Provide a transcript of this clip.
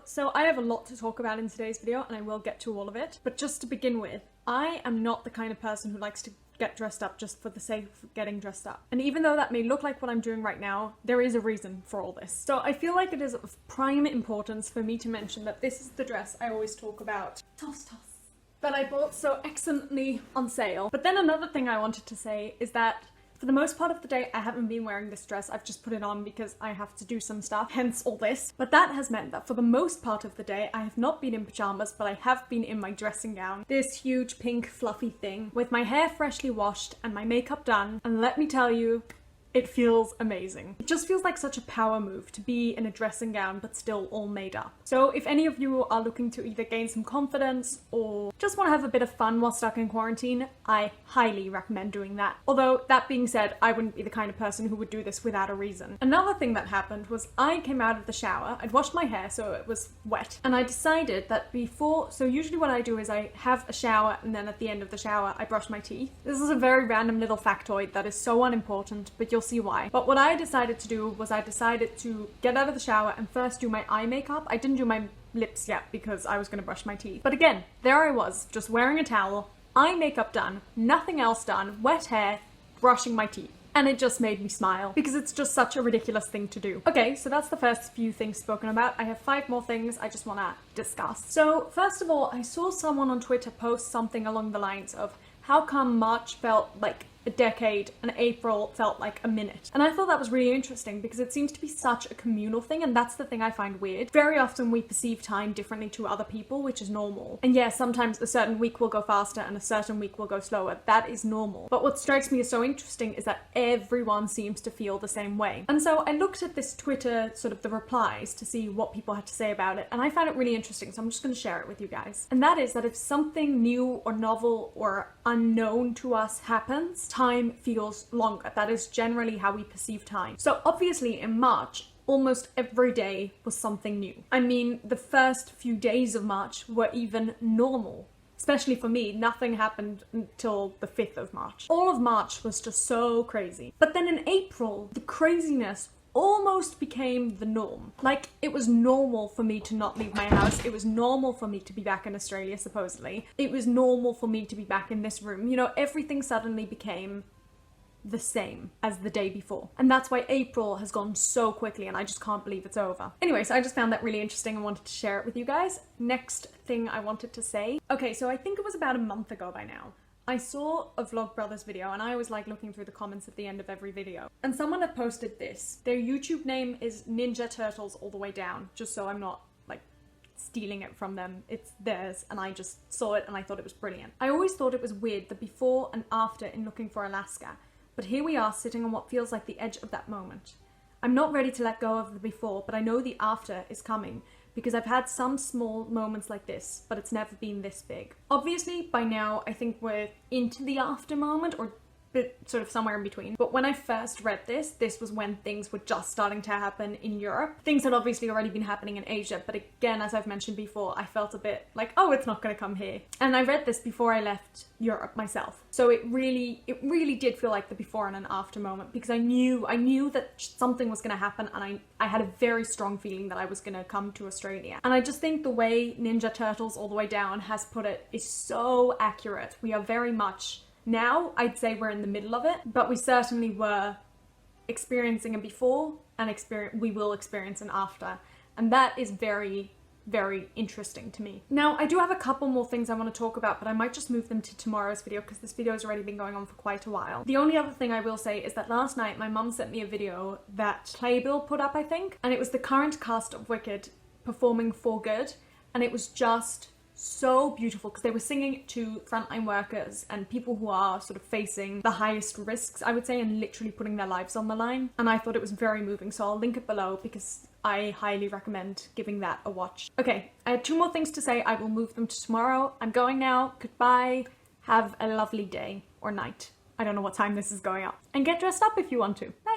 So I have a lot to talk about in today's video and I will get to all of it. But just to begin with, I am not the kind of person who likes to get dressed up just for the sake of getting dressed up. And even though that may look like what I'm doing right now, there is a reason for all this. So I feel like it is of prime importance for me to mention that this is the dress I always talk about. Toss. That I bought so excellently on sale. But then another thing I wanted to say is that for the most part of the day, I haven't been wearing this dress. I've just put it on because I have to do some stuff, hence all this. But that has meant that for the most part of the day, I have not been in pajamas, but I have been in my dressing gown. This huge pink fluffy thing with my hair freshly washed and my makeup done. And let me tell you, it feels amazing. It just feels like such a power move to be in a dressing gown but still all made up. So if any of you are looking to either gain some confidence or just want to have a bit of fun while stuck in quarantine, I highly recommend doing that. Although that being said, I wouldn't be the kind of person who would do this without a reason. Another thing that happened was I came out of the shower, I'd washed my hair so it was wet, and I decided that so usually what I do is I have a shower and then at the end of the shower I brush my teeth. This is a very random little factoid that is so unimportant, but you'll see why. But what I decided to do was I decided to get out of the shower and first do my eye makeup. I didn't do my lips yet because I was going to brush my teeth. But again, there I was, just wearing a towel, eye makeup done, nothing else done, wet hair, brushing my teeth. And it just made me smile because it's just such a ridiculous thing to do. Okay, so that's the first few things spoken about. I have 5 more things I just want to discuss. So first of all, I saw someone on Twitter post something along the lines of how come March felt like a decade and April felt like a minute. And I thought that was really interesting because it seems to be such a communal thing, and that's the thing I find weird. Very often we perceive time differently to other people, which is normal. And yeah, sometimes a certain week will go faster and a certain week will go slower. That is normal. But what strikes me as so interesting is that everyone seems to feel the same way. And so I looked at this Twitter, sort of the replies, to see what people had to say about it, and I found it really interesting, so I'm just going to share it with you guys. And that is that if something new or novel or unknown to us happens, time feels longer. That is generally how we perceive time. So obviously in March, almost every day was something new. I mean, the first few days of March were even normal. Especially for me, nothing happened until the 5th of March. All of March was just so crazy. But then in April, the craziness almost became the norm. Like, it was normal for me to not leave my house. It was normal for me to be back in Australia, supposedly. It was normal for me to be back in this room. You know, everything suddenly became the same as the day before. And that's why April has gone so quickly and I just can't believe it's over. Anyway, so I just found that really interesting and wanted to share it with you guys. Next thing I wanted to say. Okay, so I think it was about a month ago by now. I saw a Vlogbrothers video and I always like looking through the comments at the end of every video. And someone had posted this. Their YouTube name is Ninja Turtles All the Way Down, just so I'm not like stealing it from them. It's theirs and I just saw it and I thought it was brilliant. I always thought it was weird the before and after in looking for Alaska, but here we are sitting on what feels like the edge of that moment. I'm not ready to let go of the before, but I know the after is coming, because I've had some small moments like this, but it's never been this big. Obviously, by now, I think we're into the after moment, or sort of somewhere in between. But when I first read this was when things were just starting to happen in Europe. Things had obviously already been happening in Asia, but again, as I've mentioned before, I felt a bit like, oh, it's not gonna come here. And I read this before I left Europe myself. So it really did feel like the before and an after moment, because I knew that something was gonna happen, and I had a very strong feeling that I was gonna come to Australia. And I just think the way Ninja Turtles All the Way Down has put it is so accurate. We are very much, now I'd say we're in the middle of it, but we certainly were experiencing a before and we will experience an after. And that is very, very interesting to me. Now, I do have a couple more things I want to talk about, but I might just move them to tomorrow's video because this video has already been going on for quite a while. The only other thing I will say is that last night my mum sent me a video that Playbill put up, I think, and it was the current cast of Wicked performing For Good, and it was just so beautiful because they were singing to frontline workers and people who are sort of facing the highest risks, I would say, and literally putting their lives on the line. And I thought it was very moving, so I'll link it below because I highly recommend giving that a watch. Okay, I had 2 more things to say. I will move them to tomorrow. I'm going now. Goodbye. Have a lovely day or night. I don't know what time this is going up. And get dressed up if you want to. Bye.